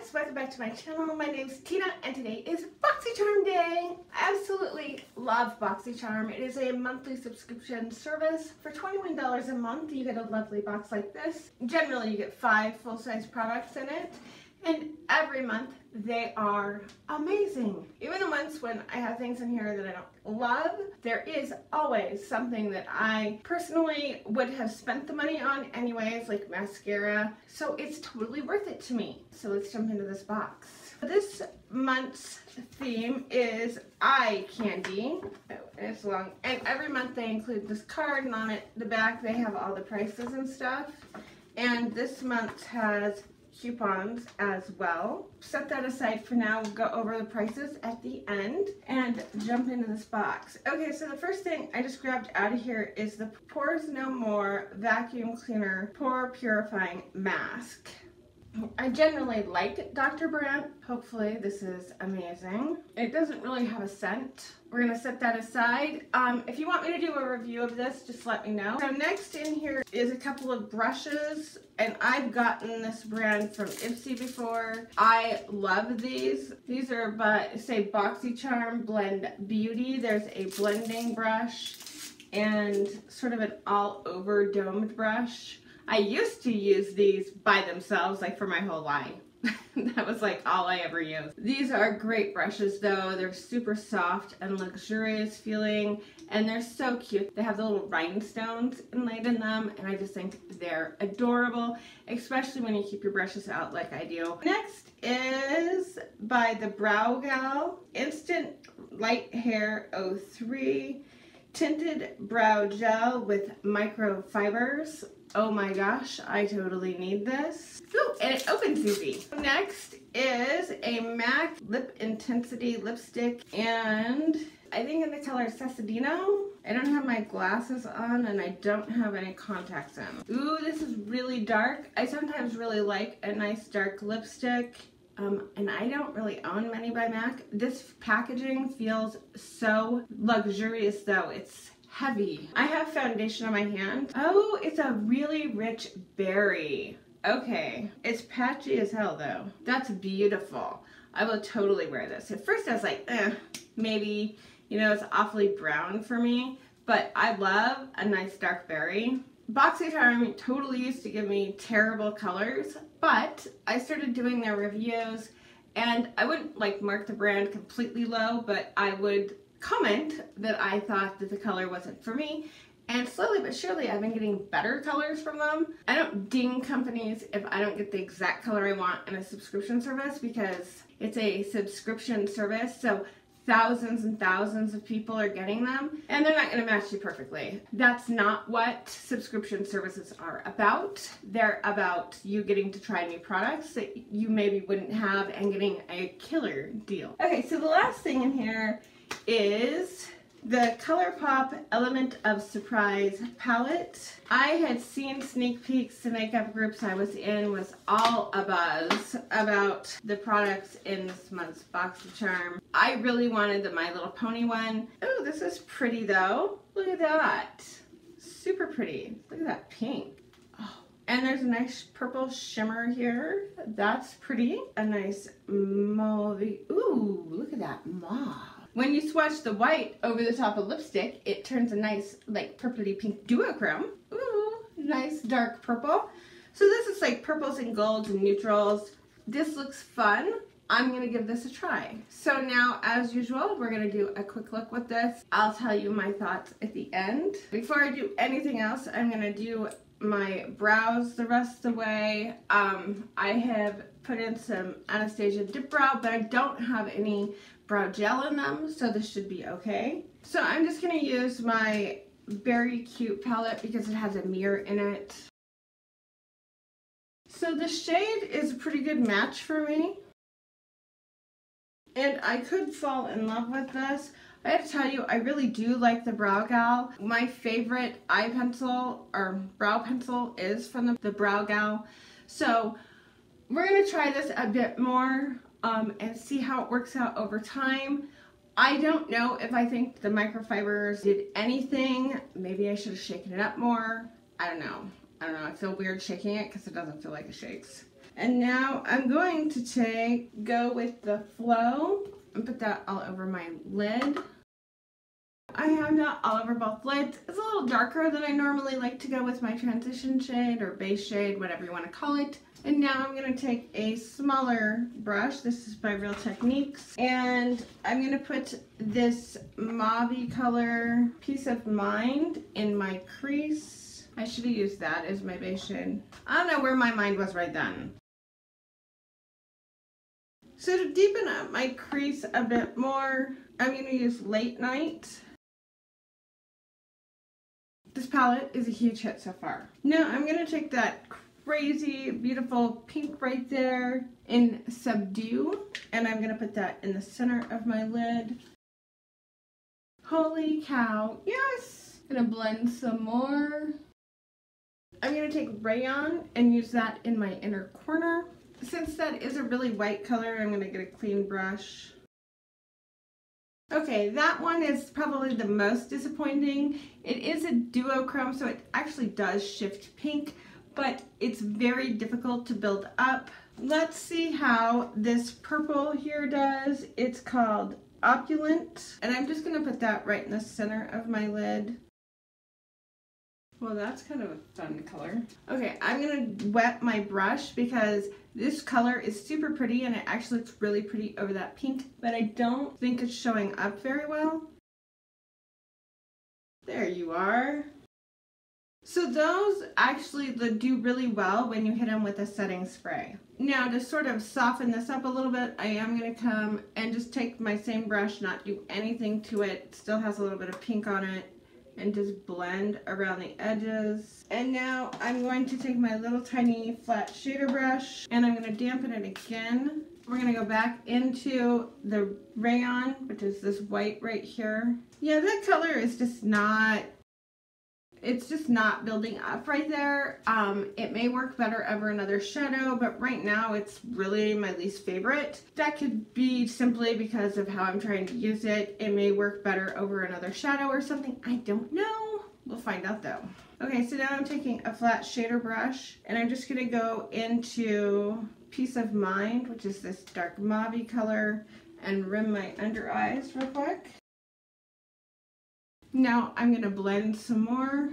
guys, welcome back to my channel. My name's Tina and today is BoxyCharm Day. I absolutely love BoxyCharm. It is a monthly subscription service. For $21 a month you get a lovely box like this. Generally you get 5 full-size products in it, and every month they are amazing. Even the months when I have things in here that I don't love, there is always something that I personally would have spent the money on anyways, like mascara, so it's totally worth it to me. So let's jump into this box. This month's theme is eye candy. Oh, it's long, and every month they include this card, and on the back they have all the prices and stuff, and this month has coupons as well. Set that aside for now. We'll go over the prices at the end and jump into this box. Okay, so the first thing I just grabbed out of here is the Pores No More Vacuum Cleaner Pore Purifying Mask. I generally like Dr. Brandt. Hopefully this is amazing. It doesn't really have a scent. We're gonna set that aside. If you want me to do a review of this, just let me know. So next in here is a couple of brushes, and I've gotten this brand from Ebates before. I love these. These are by, say, BoxyCharm Blend Beauty. There's a blending brush and sort of an all-over domed brush. I used to use these by themselves, like for my whole life. That was like all I ever used. These are great brushes though. They're super soft and luxurious feeling, and they're so cute. They have the little rhinestones inlaid in them, and I just think they're adorable, especially when you keep your brushes out like I do. Next is by the Brow Gal Instant Light Hair 03 Tinted Brow Gel with Microfibers. Oh my gosh, I totally need this. Ooh, and it opens easy. Next is a MAC Lip Intensity lipstick, and I think in the color Cessadino. I don't have my glasses on and I don't have any contacts in. Ooh, this is really dark. I sometimes really like a nice dark lipstick. And I don't really own many by MAC. This packaging feels so luxurious though. It's heavy. I have foundation on my hand. Oh, it's a really rich berry. Okay, it's patchy as hell though. That's beautiful. I will totally wear this. At first I was like, maybe, you know, it's awfully brown for me, but I love a nice dark berry. BoxyCharm totally used to give me terrible colors, but I started doing their reviews, and I wouldn't like mark the brand completely low, but I would comment that I thought that the color wasn't for me, and slowly but surely I've been getting better colors from them. I don't ding companies if I don't get the exact color I want in a subscription service, because it's a subscription service, so thousands and thousands of people are getting them, and they're not going to match you perfectly. That's not what subscription services are about. They're about you getting to try new products that you maybe wouldn't have and getting a killer deal. Okay, so the last thing in here is the ColourPop Element of Surprise palette. I had seen sneak peeks. The makeup groups I was in was all abuzz about the products in this month's BoxyCharm. I really wanted the My Little Pony one. Oh, this is pretty though. Look at that. Super pretty. Look at that pink. Oh. And there's a nice purple shimmer here. That's pretty. A nice mauve. Ooh, look at that mauve. When you swatch the white over the top of lipstick, it turns a nice, like, purpley pink duochrome. Ooh, nice dark purple. So this is like purples and golds and neutrals. This looks fun. I'm gonna give this a try. So now, as usual, we're gonna do a quick look with this. I'll tell you my thoughts at the end. Before I do anything else, I'm gonna do my brows the rest of the way. I have put in some Anastasia Dip Brow, but I don't have any brow gel in them, so this should be okay. So I'm just gonna use my Very Cute palette because it has a mirror in it. So the shade is a pretty good match for me, and I could fall in love with this. I have to tell you, I really do like the Brow Gal. My favorite eye pencil or brow pencil is from the Brow Gal. So we're gonna try this a bit more and see how it works out over time. I don't know if I think the microfibers did anything. Maybe I should have shaken it up more. I don't know. I feel weird shaking it because it doesn't feel like it shakes. And now I'm going to go with the Flow and put that all over my lid. I have that all over both lids. It's a little darker than I normally like to go with my transition shade or base shade, whatever you want to call it. And now I'm going to take a smaller brush. This is by Real Techniques. And I'm going to put this mauve color Peace of Mind in my crease. I should have used that as my base shade. I don't know where my mind was right then. So to deepen up my crease a bit more, I'm going to use Late Night. This palette is a huge hit so far. Now I'm going to take that crazy, beautiful pink right there in Subdue, and I'm going to put that in the center of my lid. Holy cow, yes! I'm going to blend some more. I'm going to take Rayon and use that in my inner corner. Since that is a really white color, I'm going to get a clean brush. Okay, that one is probably the most disappointing. It is a duochrome, so it actually does shift pink, but it's very difficult to build up. Let's see how this purple here does. It's called Opulent, and I'm just going to put that right in the center of my lid. Well, that's kind of a fun color. Okay, I'm going to wet my brush because this color is super pretty and it actually looks really pretty over that pink, but I don't think it's showing up very well. There you are. So those actually do really well when you hit them with a setting spray. Now to sort of soften this up a little bit, I am going to come and just take my same brush, not do anything to it. It still has a little bit of pink on it. And just blend around the edges. And now I'm going to take my little tiny flat shader brush and I'm going to dampen it again. We're going to go back into the Rayon, which is this white right here. Yeah, that color is just not, it's just not building up right there. It may work better over another shadow, but right now it's really my least favorite. That could be simply because of how I'm trying to use it. It may work better over another shadow or something. I don't know. We'll find out though. Okay, so now I'm taking a flat shader brush and I'm just gonna go into Peace of Mind, which is this dark mauve color, and rim my under eyes real quick. Now I'm going to blend some more.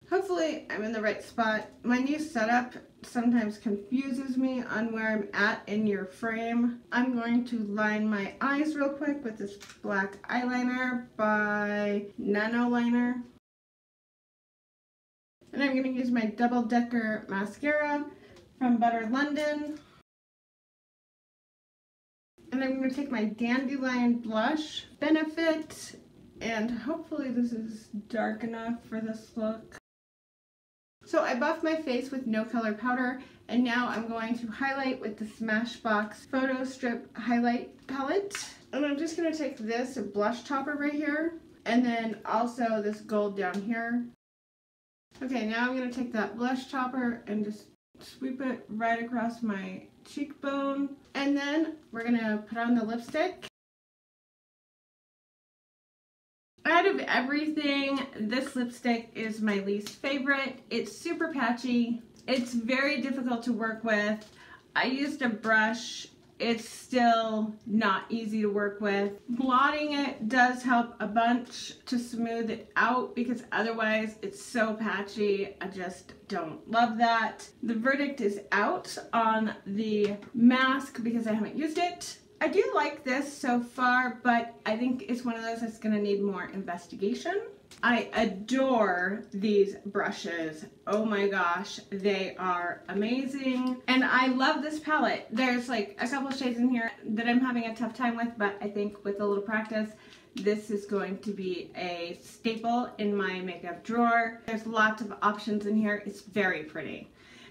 Hopefully I'm in the right spot. My new setup sometimes confuses me on where I'm at in your frame. I'm going to line my eyes real quick with this black eyeliner by Nano Liner. And I'm going to use my Double Decker mascara from Butter London. And I'm going to take my Dandelion blush, Benefit, and hopefully this is dark enough for this look. So I buffed my face with no color powder, and now I'm going to highlight with the Smashbox Photo Strip Highlight Palette. And I'm just going to take this blush topper right here, and then also this gold down here. Okay, now I'm going to take that blush topper and just sweep it right across my cheekbone. And then we're going to put on the lipstick. Out of everything, this lipstick is my least favorite. It's super patchy. It's very difficult to work with. I used a brush. It's still not easy to work with. Blotting it does help a bunch to smooth it out because otherwise it's so patchy. I just don't love that. The verdict is out on the mask because I haven't used it. I do like this so far, but I think it's one of those that's going to need more investigation. I adore these brushes. Oh my gosh, they are amazing. And I love this palette. There's like a couple shades in here that I'm having a tough time with, but I think with a little practice, this is going to be a staple in my makeup drawer. There's lots of options in here. It's very pretty.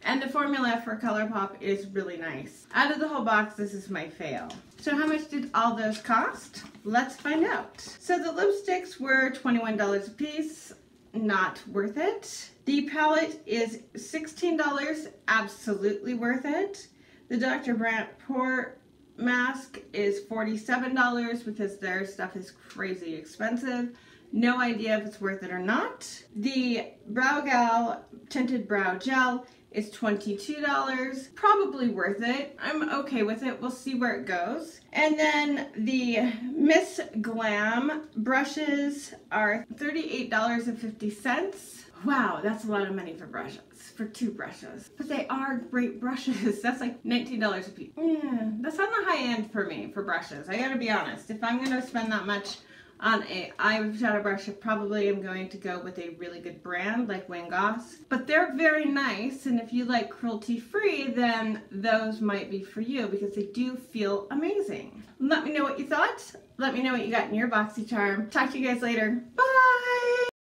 And the formula for ColourPop is really nice. Out of the whole box, this is my fail. So how much did all those cost? Let's find out. So the lipsticks were $21 a piece. Not worth it. The palette is $16, absolutely worth it. The Dr. Brandt Pore mask is $47 because their stuff is crazy expensive. No idea if it's worth it or not. The Brow Gal Tinted Brow Gel is $22. Probably worth it. I'm okay with it. We'll see where it goes. And then the Miss Glam brushes are $38.50. Wow, that's a lot of money for brushes, for 2 brushes. But they are great brushes. That's like $19 a piece. Yeah, that's on the high end for me for brushes. I gotta be honest. If I'm gonna spend that much on a eyeshadow brush, I probably am going to go with a really good brand like Wayne Goss. But they're very nice, and if you like cruelty-free, then those might be for you because they do feel amazing. Let me know what you thought. Let me know what you got in your BoxyCharm. Talk to you guys later. Bye!